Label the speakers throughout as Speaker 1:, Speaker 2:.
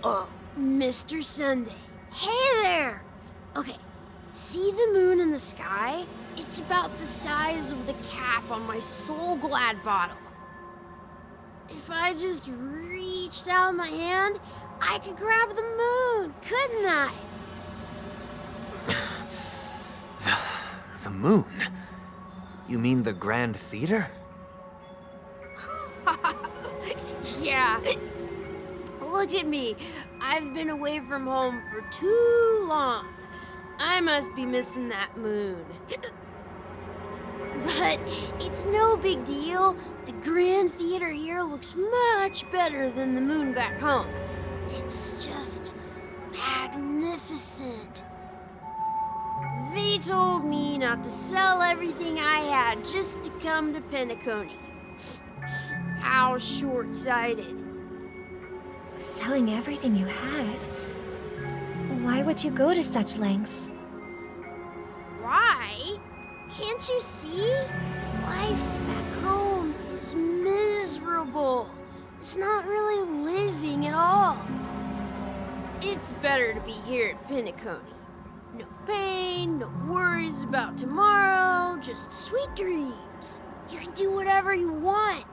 Speaker 1: Oh, Mr. Sunday. Hey there! Okay, see the moon in the sky? It's about the size of the cap on my Soul Glad bottle. If I just reached out my hand, I could grab the moon, couldn't I?
Speaker 2: The moon? You mean the Grand Theater?
Speaker 1: Yeah. Look at me. I've been away from home for too long. I must be missing that moon. But it's no big deal. The Grand Theater here looks much better than the moon back home. It's just magnificent. They told me not to sell everything I had just to come to Penacony. How short-sighted.
Speaker 3: Selling everything you had? Why would you go to such lengths?
Speaker 1: Why? Can't you see? Life back home is miserable. It's not really living at all. It's better to be here at Penacony. No pain, no worries about tomorrow, just sweet dreams. You can do whatever you want.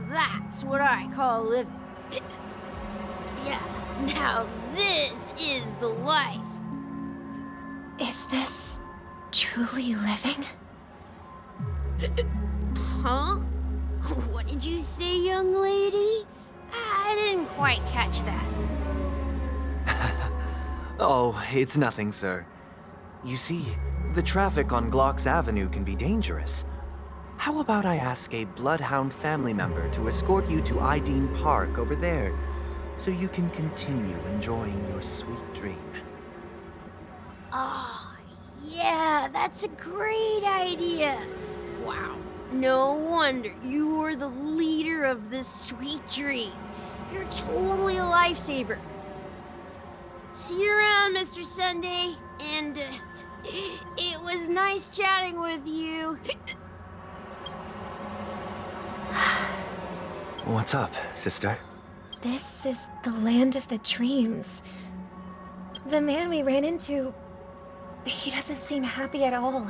Speaker 1: That's what I call living. Yeah, now this is the life.
Speaker 3: Is this truly living?
Speaker 1: Huh? What did you say, young lady? I didn't quite catch that.
Speaker 2: Oh, it's nothing, sir. You see, the traffic on Glock's Avenue can be dangerous. How about I ask a Bloodhound family member to escort you to Ideen Park over there, so you can continue enjoying your sweet dream?
Speaker 1: Oh, yeah, that's a great idea. Wow, no wonder you were the leader of this sweet dream. You're totally a lifesaver. See you around, Mr. Sunday, and it was nice chatting with you.
Speaker 2: What's up, sister?
Speaker 3: This is the land of the dreams. The man we ran into, he doesn't seem happy at all.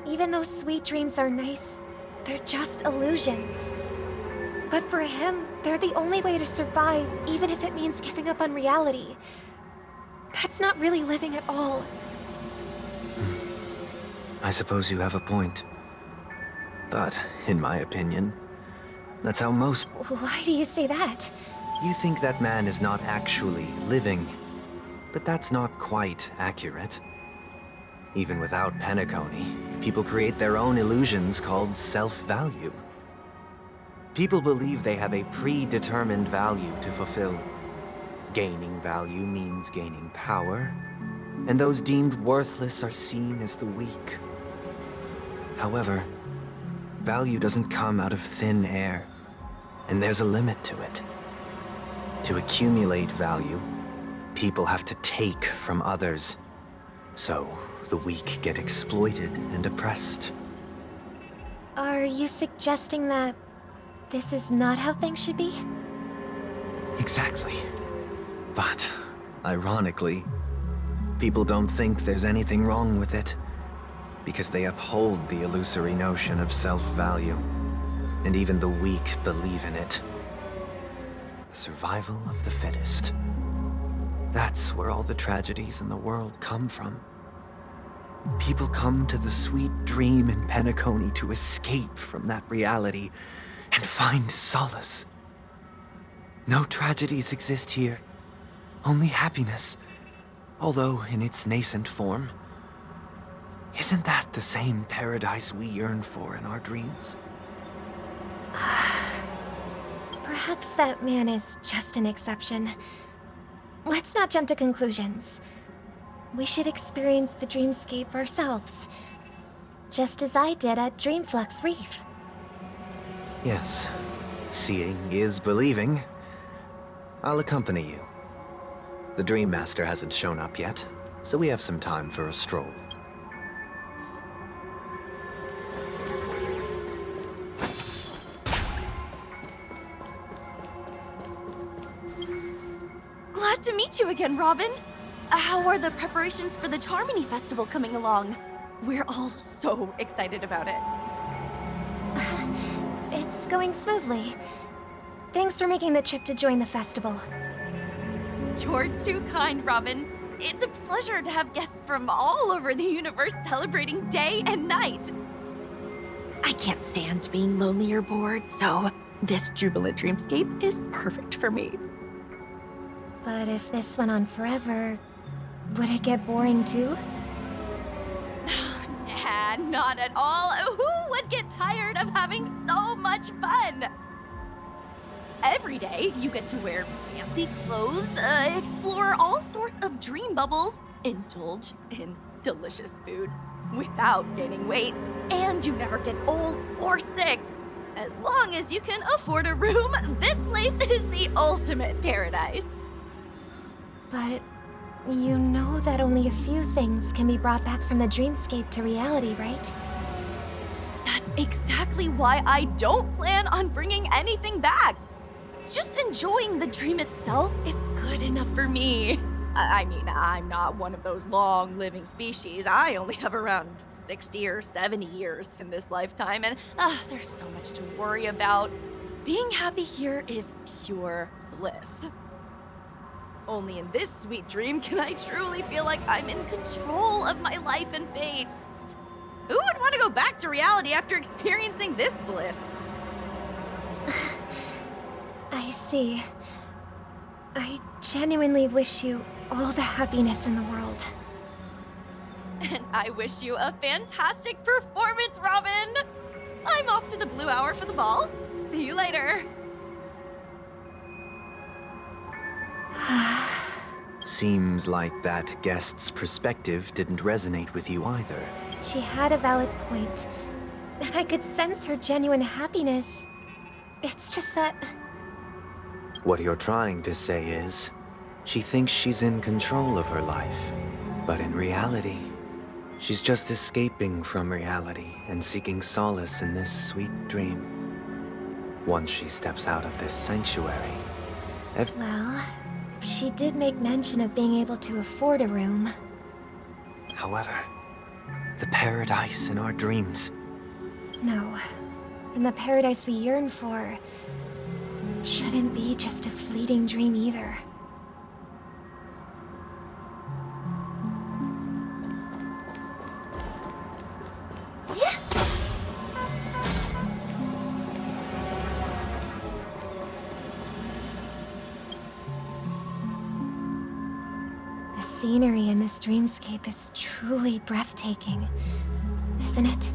Speaker 3: Even though sweet dreams are nice, they're just illusions. But for him, they're the only way to survive, even if it means giving up on reality. That's not really living at all.
Speaker 2: I suppose you have a point. But, in my opinion, that's how most...
Speaker 3: Why do you say that?
Speaker 2: You think that man is not actually living, but that's not quite accurate. Even without Penacony, people create their own illusions called self-value. People believe they have a predetermined value to fulfill. Gaining value means gaining power, and those deemed worthless are seen as the weak. However, value doesn't come out of thin air, and there's a limit to it. To accumulate value, people have to take from others. So, the weak get exploited and oppressed.
Speaker 3: Are you suggesting that this is not how things should be?
Speaker 2: Exactly. But, ironically, people don't think there's anything wrong with it, because they uphold the illusory notion of self-value, and even the weak believe in it. The survival of the fittest. That's where all the tragedies in the world come from. People come to the sweet dream in Penacony to escape from that reality and find solace. No tragedies exist here, only happiness, although in its nascent form. Isn't that the same paradise we yearn for in our dreams?
Speaker 3: Perhaps that man is just an exception. Let's not jump to conclusions. We should experience the dreamscape ourselves, just as I did at Dreamflux Reef.
Speaker 2: Yes, seeing is believing. I'll accompany you. The Dream Master hasn't shown up yet, so we have some time for a stroll.
Speaker 4: Glad to meet meet you again, Robin. How are the preparations for the Charmony Festival coming along? We're all so excited about it.
Speaker 3: It's going smoothly. Thanks for making the trip to join the festival.
Speaker 4: You're too kind, Robin. It's a pleasure to have guests from all over the universe celebrating day and night. I can't stand being lonely or bored, so this jubilant dreamscape is perfect for me.
Speaker 3: But if this went on forever, would it get boring too?
Speaker 4: Nah, not at all. Who would get tired of having so much fun? Every day, you get to wear fancy clothes, explore all sorts of dream bubbles, indulge in delicious food without gaining weight, and you never get old or sick. As long as you can afford a room, this place is the ultimate paradise.
Speaker 3: But you know that only a few things can be brought back from the dreamscape to reality, right?
Speaker 4: That's exactly why I don't plan on bringing anything back. Just enjoying the dream itself is good enough for me. I mean, I'm not one of those long-living species. I only have around 60 or 70 years in this lifetime, and there's so much to worry about. Being happy here is pure bliss. Only in this sweet dream can I truly feel like I'm in control of my life and fate. Who would want to go back to reality after experiencing this bliss?
Speaker 3: I see. I genuinely wish you all the happiness in the world.
Speaker 4: And I wish you a fantastic performance, Robin! I'm off to the Blue Hour for the ball. See you later.
Speaker 2: Seems like that guest's perspective didn't resonate with you either.
Speaker 3: She had a valid point. I could sense her genuine happiness. It's just that...
Speaker 2: What you're trying to say is, she thinks she's in control of her life. But in reality, she's just escaping from reality and seeking solace in this sweet dream. Once she steps out of this sanctuary,
Speaker 3: Well, she did make mention of being able to afford a room.
Speaker 2: However, the paradise in our dreams.
Speaker 3: No, and the paradise we yearn for shouldn't be just a fleeting dream either. The scenery in this dreamscape is truly breathtaking, isn't it?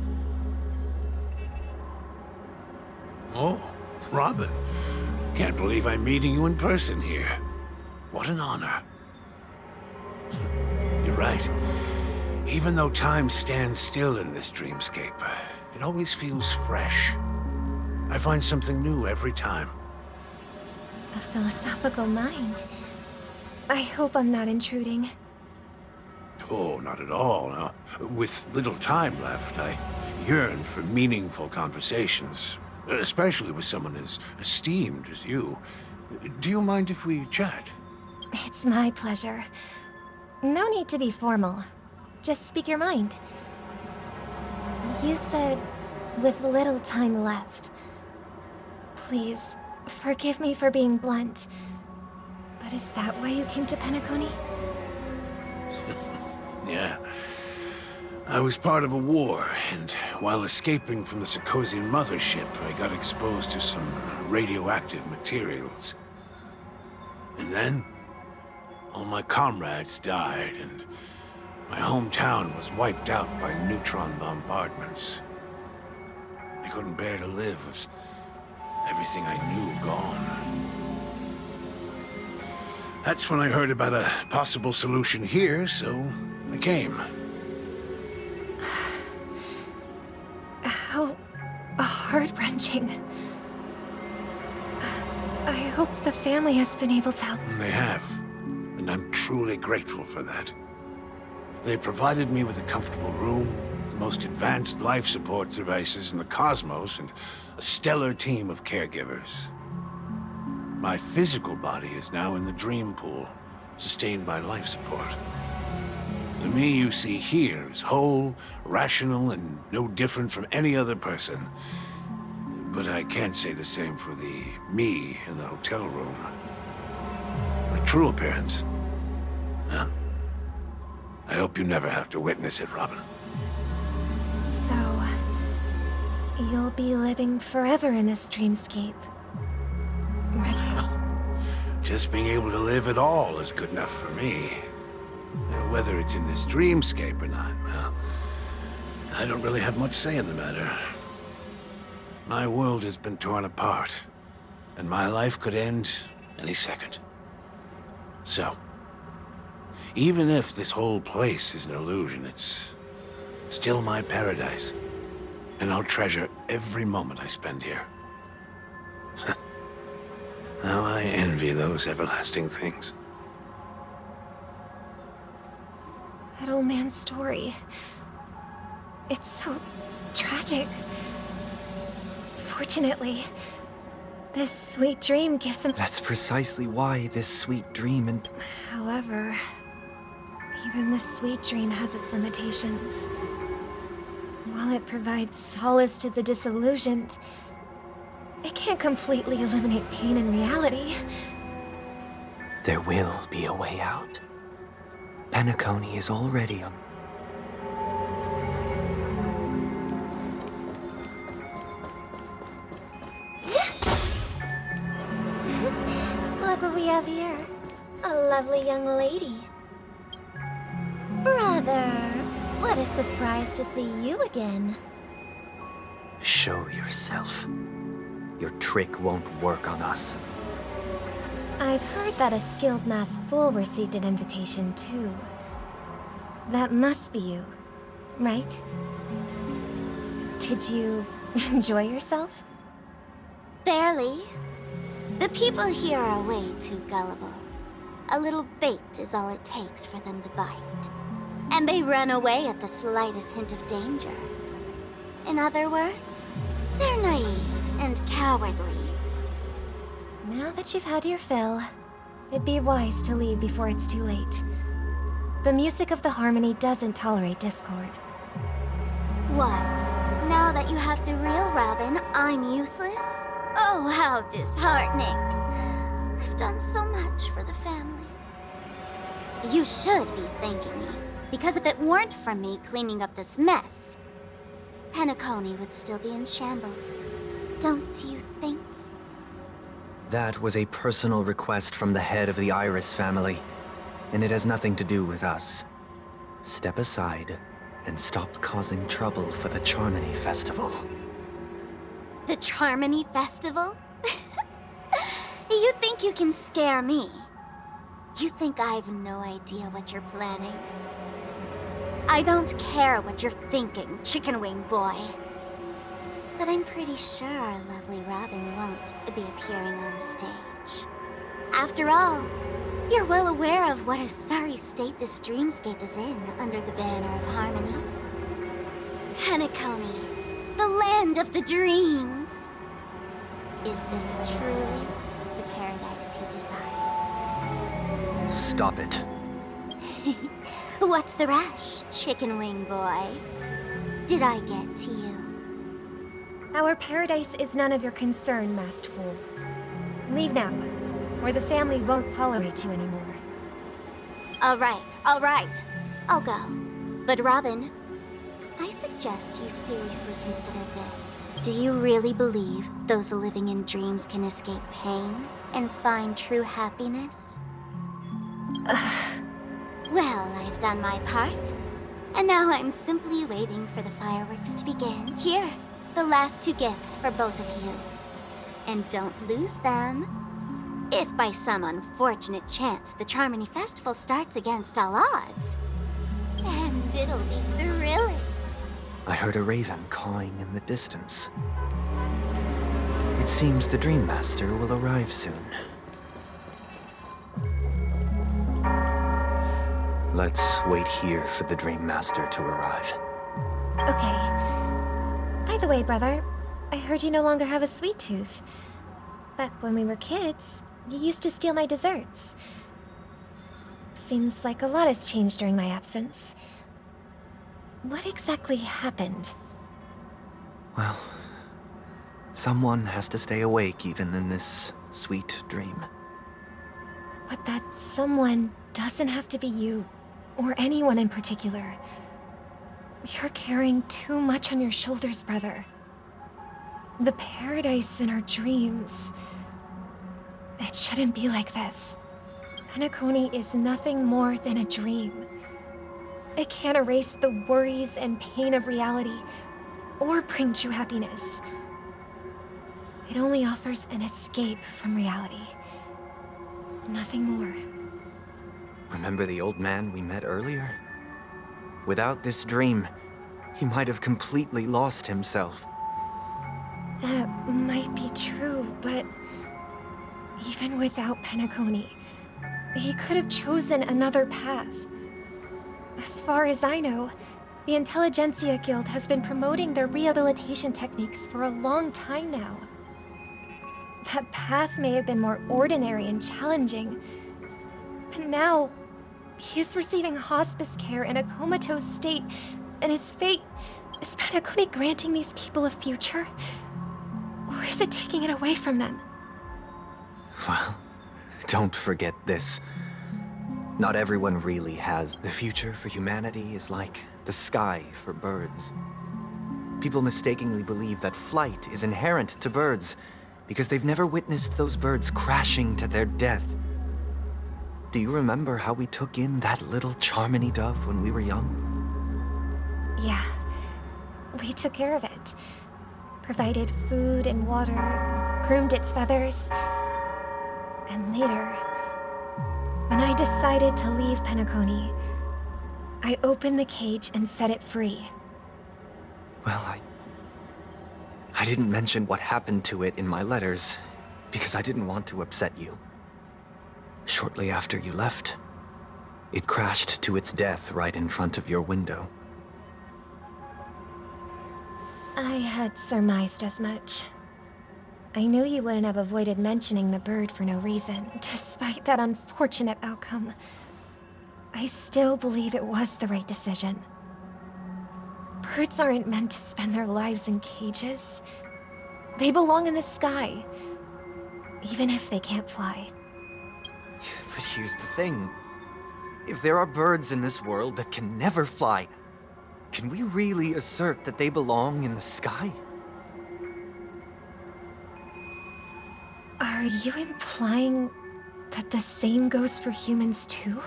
Speaker 5: Oh, Robin. Can't believe I'm meeting you in person here. What an honor. You're right. Even though time stands still in this dreamscape, it always feels fresh. I find something new every time.
Speaker 3: A philosophical mind. I hope I'm not intruding.
Speaker 5: Oh, not at all. No. With little time left, I yearn for meaningful conversations. Especially with someone as esteemed as you. Do you mind if we chat?
Speaker 3: It's my pleasure. No need to be formal. Just speak your mind. You said, with little time left. Please, forgive me for being blunt. But is that why you came to Penacony?
Speaker 5: Yeah. I was part of a war, and while escaping from the Sarkozian mothership, I got exposed to some radioactive materials. And then, all my comrades died, and my hometown was wiped out by neutron bombardments. I couldn't bear to live with everything I knew gone. That's when I heard about a possible solution here, so I came.
Speaker 3: How heart-wrenching. I hope the family has been able to help.
Speaker 5: They have, and I'm truly grateful for that. They provided me with a comfortable room, the most advanced life support devices in the cosmos, and a stellar team of caregivers. My physical body is now in the dream pool, sustained by life support. The me you see here is whole, rational, and no different from any other person. But I can't say the same for the me in the hotel room. My true appearance? Huh? I hope you never have to witness it, Robin.
Speaker 3: So, you'll be living forever in this dreamscape. Right?
Speaker 5: Just being able to live at all is good enough for me. Now, whether it's in this dreamscape or not, well, I don't really have much say in the matter. My world has been torn apart, and my life could end any second. So, even if this whole place is an illusion, it's still my paradise. And I'll treasure every moment I spend here. How I envy those everlasting things.
Speaker 3: That old man's story. It's so tragic. Fortunately, this sweet dream gives him...
Speaker 2: That's precisely why this sweet dream and...
Speaker 3: However, even this sweet dream has its limitations. While it provides solace to the disillusioned, it can't completely eliminate pain in reality.
Speaker 2: There will be a way out. Penacony is already on...
Speaker 3: Look what we have here. A lovely young lady. Brother, what a surprise to see you again.
Speaker 2: Show yourself. Your trick won't work on us.
Speaker 3: I've heard that a skilled masked fool received an invitation too. That must be you, right? Did you enjoy yourself?
Speaker 1: Barely. The people here are way too gullible. A little bait is all it takes for them to bite. And they run away at the slightest hint of danger. In other words, they're naive and cowardly.
Speaker 3: Now that you've had your fill, it'd be wise to leave before it's too late. The music of the harmony doesn't tolerate discord.
Speaker 1: What? Now that you have the real Robin, I'm useless? Oh, how disheartening. I've done so much for the family. You should be thanking me, because if it weren't for me cleaning up this mess, Penacony would still be in shambles. Don't you think?
Speaker 2: That was a personal request from the head of the Iris family, and it has nothing to do with us. Step aside and stop causing trouble for the Charmony Festival.
Speaker 1: The Charmony Festival? You think you can scare me? You think I have no idea what you're planning? I don't care what you're thinking, chicken wing boy. But I'm pretty sure our lovely Robin won't be appearing on stage. After all, you're well aware of what a sorry state this dreamscape is in under the banner of harmony. Penacony, the land of the dreams. Is this truly the paradise you desire?
Speaker 2: Stop it.
Speaker 1: What's the rush, chicken wing boy? Did I get to you?
Speaker 3: Our paradise is none of your concern, masked fool. Leave now, or the family won't tolerate you anymore.
Speaker 1: All right. I'll go. But Robin, I suggest you seriously consider this. Do you really believe those living in dreams can escape pain and find true happiness? Well, I've done my part. And now I'm simply waiting for the fireworks to begin. Here, the last 2 gifts for both of you. And don't lose them. If by some unfortunate chance the Charmony Festival starts against all odds, and it'll be thrilling.
Speaker 2: I heard a raven cawing in the distance. It seems the Dream Master will arrive soon. Let's wait here for the Dream Master to arrive.
Speaker 3: Okay. By the way, brother, I heard you no longer have a sweet tooth. Back when we were kids, you used to steal my desserts. Seems like a lot has changed during my absence. What exactly happened?
Speaker 2: Well, someone has to stay awake even in this sweet dream.
Speaker 3: But that someone doesn't have to be you, or anyone in particular. You're carrying too much on your shoulders, brother. The paradise in our dreams... It shouldn't be like this. Penacony is nothing more than a dream. It can't erase the worries and pain of reality, or bring true happiness. It only offers an escape from reality. Nothing more.
Speaker 2: Remember the old man we met earlier? Without this dream, he might have completely lost himself.
Speaker 3: That might be true, but... even without Penacony, he could have chosen another path. As far as I know, the Intelligentsia Guild has been promoting their rehabilitation techniques for a long time now. That path may have been more ordinary and challenging, but now he is receiving hospice care in a comatose state, and his fate... is Penacony granting these people a future? Or is it taking it away from them?
Speaker 2: Well, don't forget this. Not everyone really has. The future for humanity is like the sky for birds. People mistakenly believe that flight is inherent to birds because they've never witnessed those birds crashing to their death. Do you remember how we took in that little Charmony dove when we were young?
Speaker 3: Yeah, we took care of it. Provided food and water, groomed its feathers. And later, when I decided to leave Penacony, I opened the cage and set it free.
Speaker 2: Well, I didn't mention what happened to it in my letters because I didn't want to upset you. Shortly after you left, it crashed to its death right in front of your window.
Speaker 3: I had surmised as much. I knew you wouldn't have avoided mentioning the bird for no reason, despite that unfortunate outcome. I still believe it was the right decision. Birds aren't meant to spend their lives in cages. They belong in the sky, even if they can't fly.
Speaker 2: But here's the thing. If there are birds in this world that can never fly, can we really assert that they belong in the sky?
Speaker 3: Are you implying that the same goes for humans too?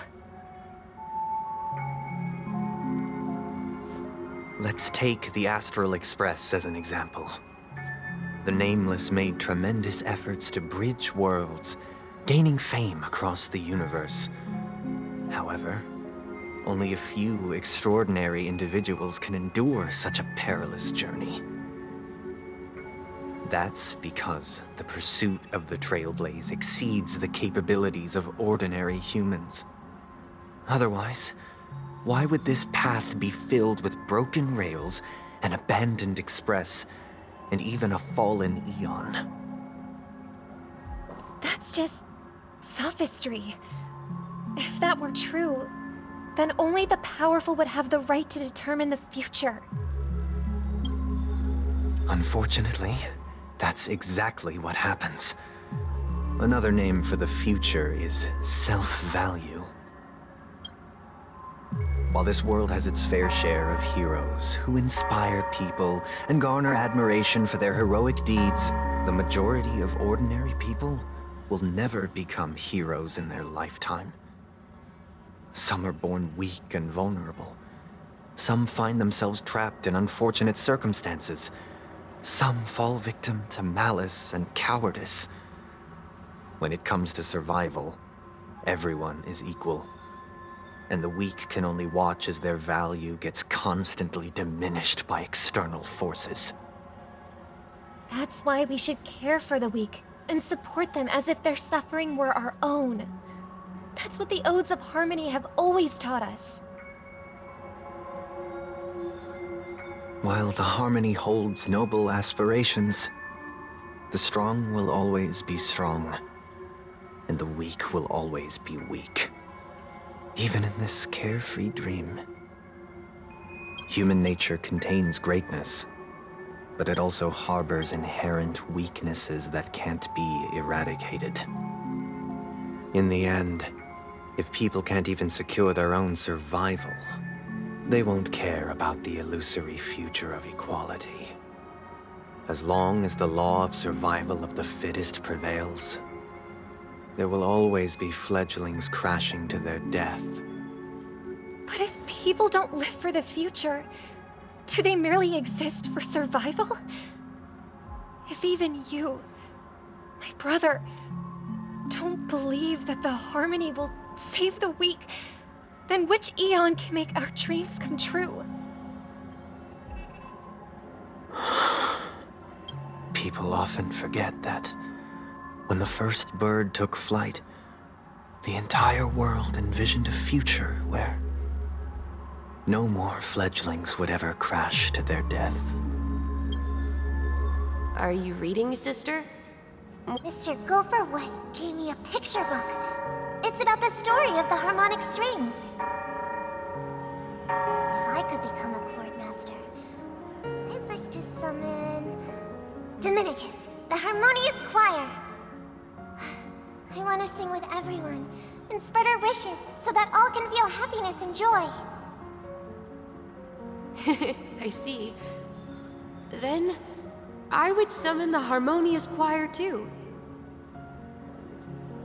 Speaker 2: Let's take the Astral Express as an example. The Nameless made tremendous efforts to bridge worlds, gaining fame across the universe. However, only a few extraordinary individuals can endure such a perilous journey. That's because the pursuit of the Trailblaze exceeds the capabilities of ordinary humans. Otherwise, why would this path be filled with broken rails, an abandoned express, and even a fallen Eon?
Speaker 3: That's just sophistry. If that were true, then only the powerful would have the right to determine the future.
Speaker 2: Unfortunately, that's exactly what happens. Another name for the future is self-value. While this world has its fair share of heroes who inspire people and garner admiration for their heroic deeds, the majority of ordinary people will never become heroes in their lifetime. Some are born weak and vulnerable. Some find themselves trapped in unfortunate circumstances. Some fall victim to malice and cowardice. When it comes to survival, everyone is equal. And the weak can only watch as their value gets constantly diminished by external forces.
Speaker 3: That's why we should care for the weak and support them as if their suffering were our own. That's what the Odes of Harmony have always taught us.
Speaker 2: While the Harmony holds noble aspirations, the strong will always be strong, and the weak will always be weak. even in this carefree dream. Human nature contains greatness, but it also harbors inherent weaknesses that can't be eradicated. In the end, if people can't even secure their own survival, they won't care about the illusory future of equality. As long as the law of survival of the fittest prevails, there will always be fledglings crashing to their death.
Speaker 3: But if people don't live for the future, do they merely exist for survival? If even you, my brother, don't believe that the harmony will save the weak, then which eon can make our dreams come true?
Speaker 2: People often forget that when the first bird took flight, the entire world envisioned a future where no more fledglings would ever crash to their death.
Speaker 1: Are you reading, sister?
Speaker 6: Mr. Gopherwood gave me a picture book. It's about the story of the harmonic strings. If I could become a chord master, I'd like to summon Dominicus, the harmonious choir. I want to sing with everyone and spread our wishes so that all can feel happiness and joy.
Speaker 1: I see. Then, I would summon the harmonious choir too.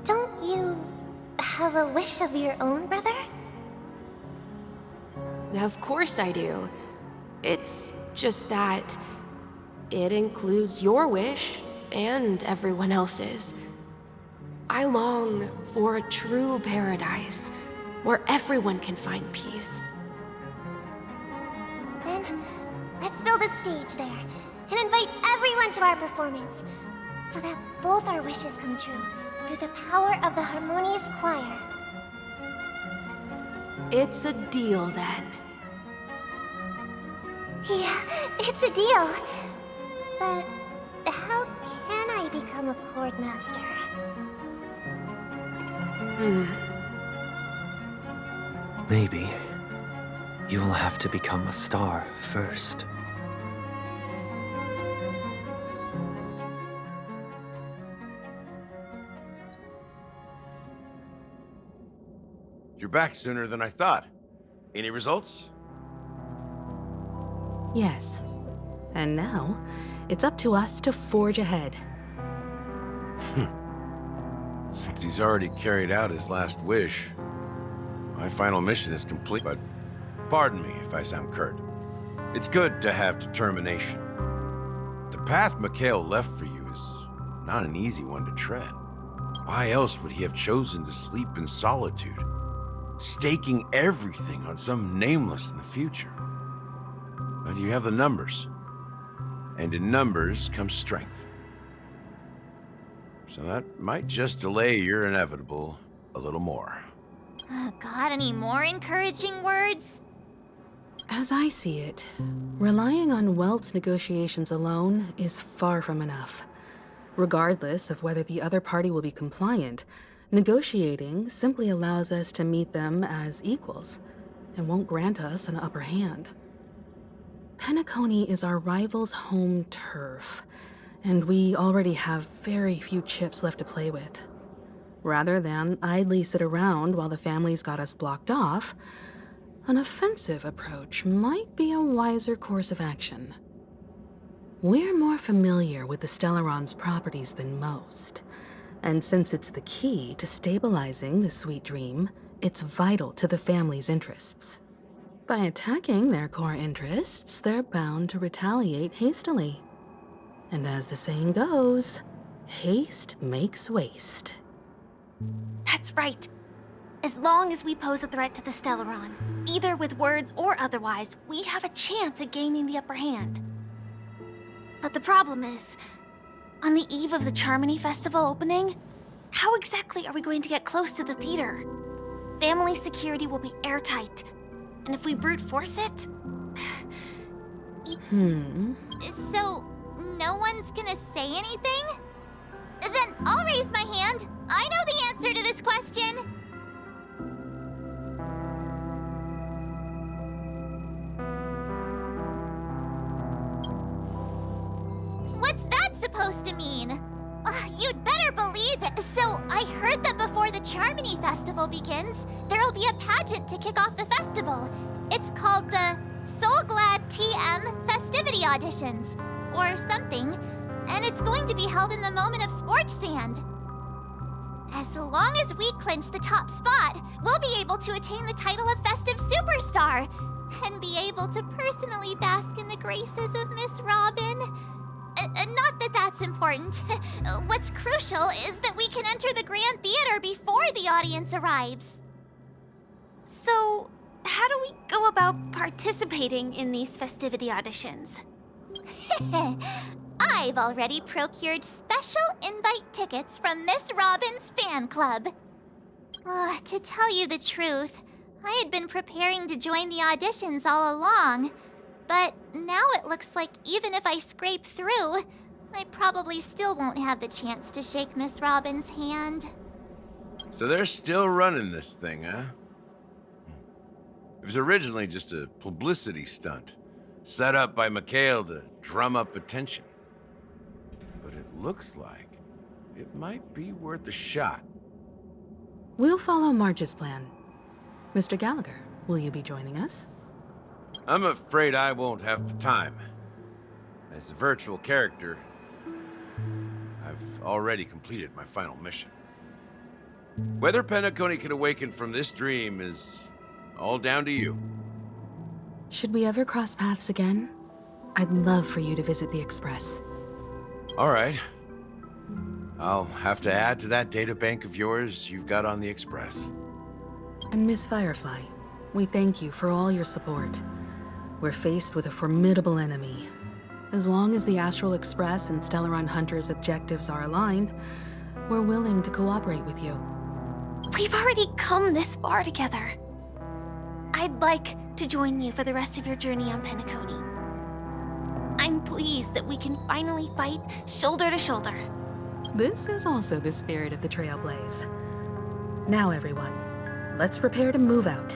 Speaker 6: Don't you have a wish of your own, brother?
Speaker 1: Of course I do. It's just that it includes your wish and everyone else's. I long for a true paradise where everyone can find peace.
Speaker 6: Then, let's build a stage there and invite everyone to our performance so that both our wishes come true through the power of the harmonious choir.
Speaker 1: It's a deal then.
Speaker 6: Yeah, it's a deal. But how can I become a chord master?
Speaker 2: Maybe you will have to become a star first.
Speaker 5: You're back sooner than I thought. Any results?
Speaker 7: Yes. And now, it's up to us to forge ahead.
Speaker 5: Since he's already carried out his last wish, my final mission is complete, but pardon me if I sound curt. It's good to have determination. The path Mikhail left for you is not an easy one to tread. Why else would he have chosen to sleep in solitude, staking everything on some nameless in the future? But you have the numbers, and in numbers comes strength. So that might just delay your inevitable a little more.
Speaker 6: Got any more encouraging words?
Speaker 7: As I see it, relying on Welt's negotiations alone is far from enough. Regardless of whether the other party will be compliant, negotiating simply allows us to meet them as equals and won't grant us an upper hand. Penacony is our rival's home turf, and we already have very few chips left to play with. Rather than idly sit around while the family's got us blocked off, an offensive approach might be a wiser course of action. We're more familiar with the Stellaron's properties than most, and since it's the key to stabilizing the sweet dream, it's vital to the family's interests. By attacking their core interests, they're bound to retaliate hastily. And as the saying goes, haste makes waste.
Speaker 6: That's right. As long as we pose a threat to the Stellaron, either with words or otherwise, we have a chance at gaining the upper hand. But the problem is, on the eve of the Charmony Festival opening, how exactly are we going to get close to the theater? Family security will be airtight, and if we brute force it... So, no one's gonna say anything? Then I'll raise my hand. I know the answer to this question. I heard that before the Charmony Festival begins, there'll be a pageant to kick off the festival. It's called the Soul Glad TM Festivity Auditions, or something, and it's going to be held in the moment of scorched sand. As long as we clinch the top spot, we'll be able to attain the title of Festive Superstar, and be able to personally bask in the graces of Miss Robin. Not that that's important. What's crucial is that we can enter the Grand Theater before the audience arrives. So, how do we go about participating in these festivity auditions? I've already procured special invite tickets from Miss Robin's fan club. To tell you the truth, I had been preparing to join the auditions all along. But now it looks like even if I scrape through, I probably still won't have the chance to shake Miss Robin's hand.
Speaker 8: So they're still running this thing, huh? It was originally just a publicity stunt, set up by Mikhail to drum up attention. But it looks like it might be worth a shot.
Speaker 7: We'll follow Marge's plan. Mr. Gallagher, will you be joining us?
Speaker 8: I'm afraid I won't have the time. As a virtual character, I've already completed my final mission. Whether Penacony can awaken from this dream is all down to you.
Speaker 7: Should we ever cross paths again? I'd love for you to visit the Express.
Speaker 8: All right. I'll have to add to that data bank of yours you've got on the Express.
Speaker 7: And Miss Firefly, we thank you for all your support. We're faced with a formidable enemy. As long as the Astral Express and Stellaron Hunter's objectives are aligned, we're willing to cooperate with you.
Speaker 6: We've already come this far together. I'd like to join you for the rest of your journey on Penacony. I'm pleased that we can finally fight shoulder to shoulder.
Speaker 7: This is also the spirit of the Trailblaze. Now everyone, let's prepare to move out.